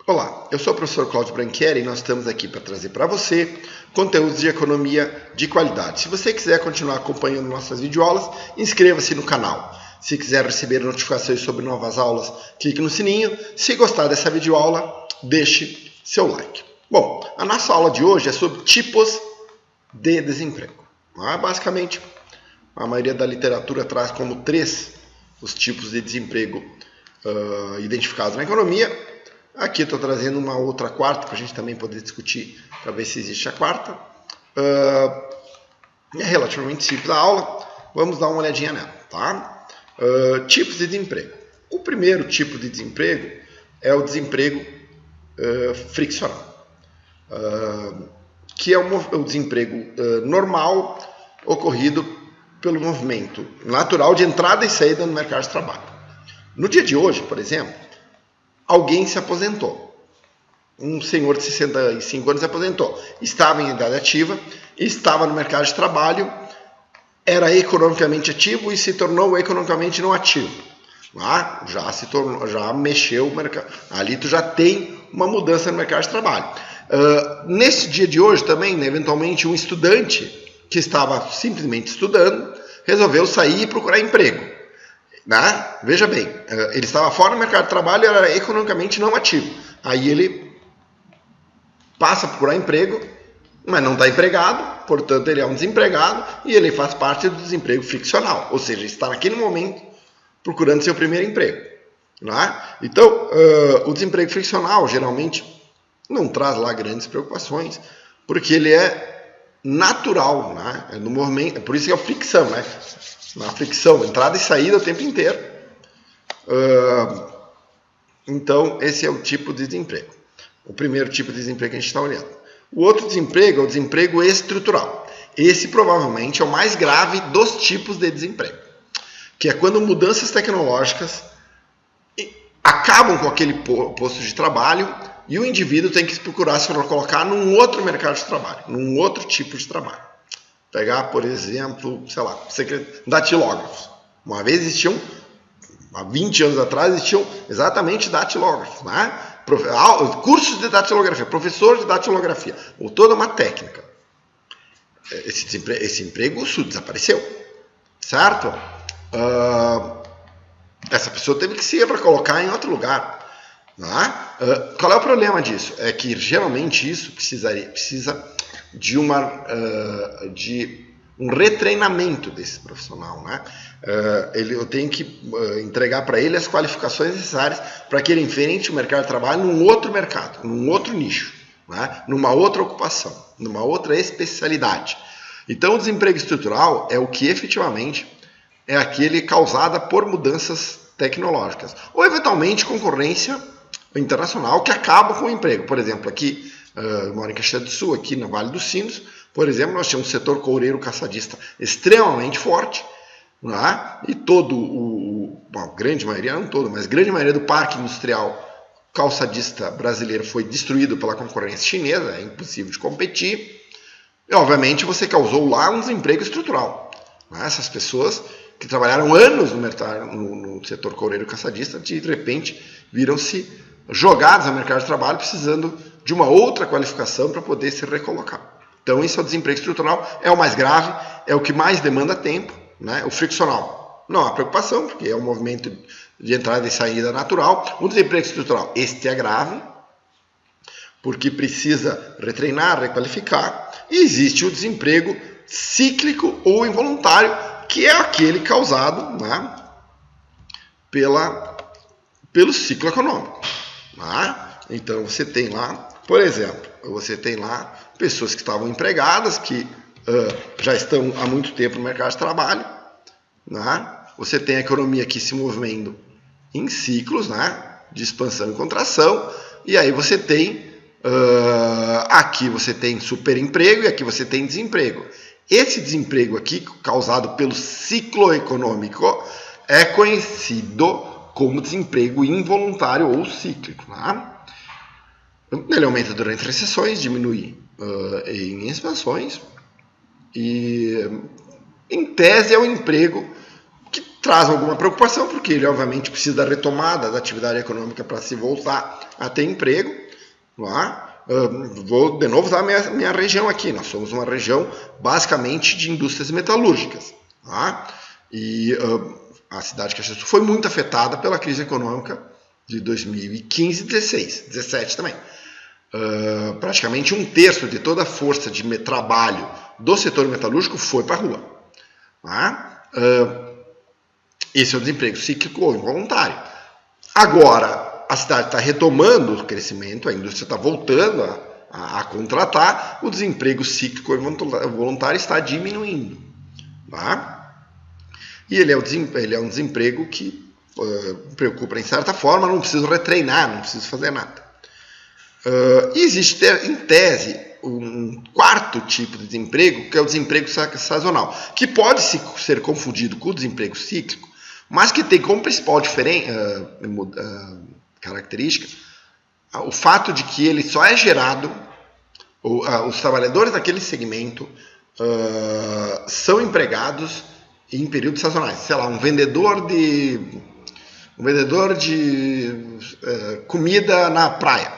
Olá, eu sou o professor Cláudio Branchieri e nós estamos aqui para trazer para você conteúdos de economia de qualidade. Se você quiser continuar acompanhando nossas videoaulas, inscreva-se no canal. Se quiser receber notificações sobre novas aulas, clique no sininho. Se gostar dessa videoaula, deixe seu like. Bom, a nossa aula de hoje é sobre tipos de desemprego. Basicamente, a maioria da literatura traz como 3 os tipos de desemprego identificados na economia. Aqui estou trazendo uma outra quarta para a gente também poder discutir para ver se existe a quarta. É relativamente simples a aula, vamos dar uma olhadinha nela, tá? Tipos de desemprego. O primeiro tipo de desemprego é o desemprego friccional, que é o desemprego normal ocorrido pelo movimento natural de entrada e saída no mercado de trabalho. No dia de hoje, por exemplo, alguém se aposentou. Um senhor de 65 anos se aposentou. Estava em idade ativa, estava no mercado de trabalho, era economicamente ativo e se tornou economicamente não ativo. Já mexeu o mercado. Ali tu já tem uma mudança no mercado de trabalho. Nesse dia de hoje também, eventualmente, um estudante que estava simplesmente estudando resolveu sair e procurar emprego. Veja bem, ele estava fora do mercado de trabalho e era economicamente não ativo. Aí ele passa a procurar emprego, mas não está empregado, portanto ele é um desempregado e ele faz parte do desemprego friccional, ou seja, está naquele momento procurando seu primeiro emprego. Então, o desemprego friccional geralmente não traz lá grandes preocupações, porque ele é natural, no movimento, por isso que é a fricção, na fricção, entrada e saída o tempo inteiro. Então, esse é o tipo de desemprego. O primeiro tipo de desemprego que a gente está olhando. O outro desemprego é o desemprego estrutural. Esse provavelmente é o mais grave dos tipos de desemprego, que é quando mudanças tecnológicas acabam com aquele posto de trabalho e o indivíduo tem que se procurar se colocar num outro mercado de trabalho, num outro tipo de trabalho. Pegar, por exemplo, datilógrafos. Uma vez existiam, há 20 anos atrás, existiam exatamente datilógrafos, cursos de datilografia, professor de datilografia, ou toda uma técnica. Esse emprego desapareceu, certo? Essa pessoa teve que se recolocar em outro lugar. Qual é o problema disso? É que geralmente isso precisa de um retreinamento desse profissional. Eu tenho que entregar para ele as qualificações necessárias para que ele enfrente o mercado de trabalho num outro mercado, num outro nicho, numa outra ocupação, numa outra especialidade. Então, o desemprego estrutural é o que efetivamente é aquele causado por mudanças tecnológicas ou, eventualmente, concorrência internacional que acaba com o emprego. Por exemplo, aqui, eu moro em Caxias do Sul, aqui no Vale dos Sinos, por exemplo, nós temos um setor coureiro-caçadista extremamente forte, e a grande maioria, não todo, mas grande maioria do parque industrial calçadista brasileiro foi destruído pela concorrência chinesa, é impossível de competir, e obviamente você causou lá um desemprego estrutural. Essas pessoas que trabalharam anos no setor coureiro-caçadista, de repente viram-se jogados ao mercado de trabalho precisando de uma outra qualificação para poder se recolocar. Então, isso é o desemprego estrutural, é o mais grave, é o que mais demanda tempo, o friccional. Não há preocupação, porque é um movimento de entrada e saída natural. O desemprego estrutural, este é grave, porque precisa retreinar, requalificar. E existe o desemprego cíclico ou involuntário, que é aquele causado pelo ciclo econômico. Então, você tem lá, por exemplo, pessoas que estavam empregadas, que já estão há muito tempo no mercado de trabalho. Você tem a economia aqui se movendo em ciclos de expansão e contração. E aí você tem, aqui você tem superemprego e aqui você tem desemprego. Esse desemprego aqui, causado pelo ciclo econômico, é conhecido como desemprego involuntário ou cíclico. Ele aumenta durante recessões, diminui em expansões e, em tese, é um emprego que traz alguma preocupação, porque ele obviamente precisa da retomada da atividade econômica para se voltar a ter emprego. Vou de novo usar minha região aqui. Nós somos uma região basicamente de indústrias metalúrgicas. E a cidade de Caxias do Sul foi muito afetada pela crise econômica de 2015 e 2016, 2017 também. Praticamente 1/3 de toda a força de trabalho do setor metalúrgico foi para a rua. Esse é o desemprego cíclico ou involuntário. Agora, a cidade está retomando o crescimento, a indústria está voltando a contratar, o desemprego cíclico ou voluntário está diminuindo. E ele é um desemprego que preocupa em certa forma, não preciso retreinar, não preciso fazer nada. E existe, em tese, um quarto tipo de desemprego, que é o desemprego sazonal, que pode ser confundido com o desemprego cíclico, mas que tem como principal característica o fato de que ele só é gerado, os trabalhadores daquele segmento são empregados em períodos sazonais. Sei lá, um vendedor de comida na praia.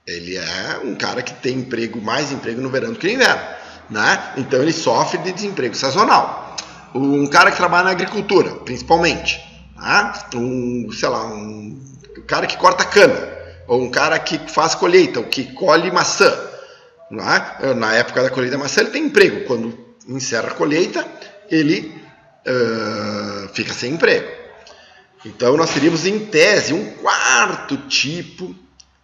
Ele é um cara que tem mais emprego no verão do que no inverno, né? Então ele sofre de desemprego sazonal. Um cara que trabalha na agricultura, principalmente, né? Um cara que corta cana, ou um cara que faz colheita, ou que colhe maçã, né? Na época da colheita da maçã ele tem emprego. Quando encerra a colheita, ele fica sem emprego. Então nós teríamos, em tese, um quarto tipo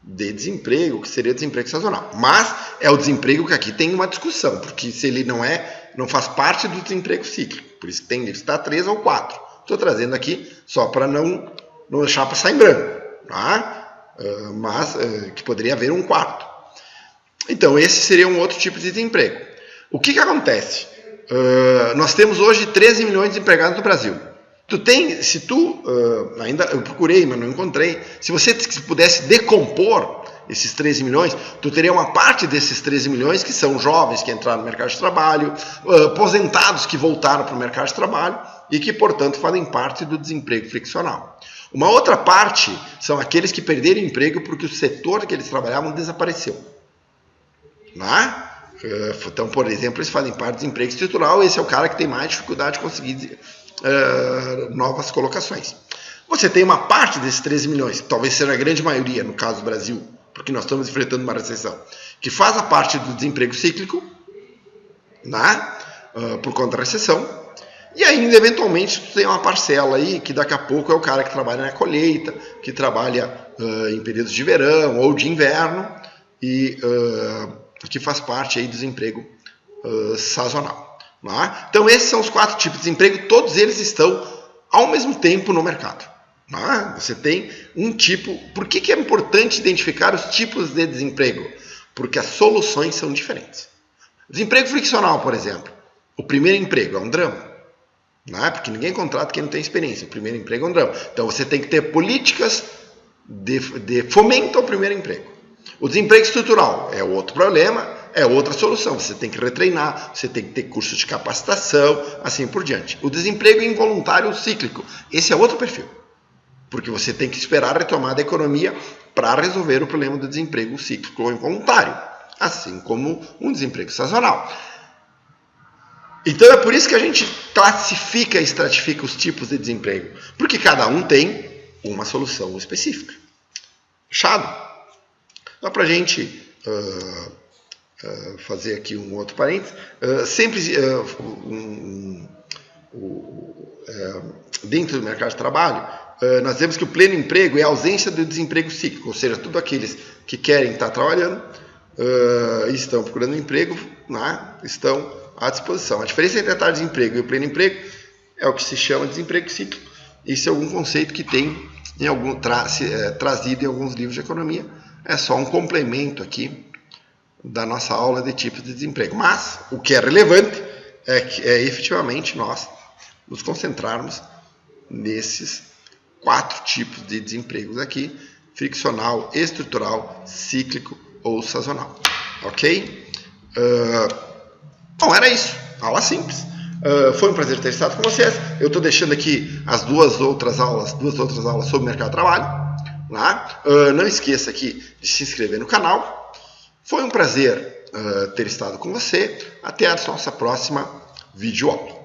de desemprego, que seria desemprego sazonal. Mas é o desemprego que aqui tem uma discussão, porque se ele não faz parte do desemprego cíclico. Por isso que tem que estar 3 ou 4. Estou trazendo aqui só para não deixar passar em branco. Mas que poderia haver um quarto. Então esse seria um outro tipo de desemprego. O que acontece? Nós temos hoje 13 milhões de empregados no Brasil. Ainda eu procurei, mas não encontrei. Se você pudesse decompor esses 13 milhões, tu teria uma parte desses 13 milhões que são jovens que entraram no mercado de trabalho, aposentados que voltaram para o mercado de trabalho e que, portanto, fazem parte do desemprego friccional. Uma outra parte são aqueles que perderam emprego porque o setor que eles trabalhavam desapareceu. Então, por exemplo, eles fazem parte do desemprego estrutural. Esse é o cara que tem mais dificuldade de conseguir novas colocações. Você tem uma parte desses 13 milhões, que talvez seja a grande maioria, no caso do Brasil, porque nós estamos enfrentando uma recessão, que faz a parte do desemprego cíclico, por conta da recessão, e ainda, eventualmente, tu tem uma parcela aí, que daqui a pouco é o cara que trabalha na colheita, que trabalha em períodos de verão ou de inverno, e que faz parte aí do desemprego sazonal. Então esses são os 4 tipos de desemprego, todos eles estão ao mesmo tempo no mercado. Você tem um tipo. Por que é importante identificar os tipos de desemprego? Porque as soluções são diferentes. Desemprego friccional, por exemplo, o primeiro emprego é um drama, porque ninguém contrata quem não tem experiência. O primeiro emprego é um drama. Então você tem que ter políticas de fomento ao primeiro emprego. O desemprego estrutural é outro problema, é outra solução. Você tem que retreinar, você tem que ter curso de capacitação, assim por diante. O desemprego involuntário cíclico, esse é outro perfil. Porque você tem que esperar a retomada da economia para resolver o problema do desemprego cíclico ou involuntário, assim como um desemprego sazonal. Então é por isso que a gente classifica e estratifica os tipos de desemprego, porque cada um tem uma solução específica. Fechado? Só para a gente fazer aqui um outro parênteses, dentro do mercado de trabalho, nós vemos que o pleno emprego é a ausência do desemprego cíclico, ou seja, todos aqueles que querem estar trabalhando e estão procurando emprego, estão à disposição. A diferença entre a desemprego e o pleno emprego é o que se chama de desemprego cíclico. Isso é algum conceito que tem trazido em alguns livros de economia. É só um complemento aqui da nossa aula de tipos de desemprego. Mas o que é relevante é efetivamente nós nos concentrarmos nesses 4 tipos de desempregos aqui: friccional, estrutural, cíclico ou sazonal. Ok? Bom, era isso. Aula simples. Foi um prazer ter estado com vocês. Eu estou deixando aqui as duas outras aulas sobre o mercado de trabalho. Tá? Não esqueça aqui de se inscrever no canal. Foi um prazer ter estado com você. Até a nossa próxima videoaula.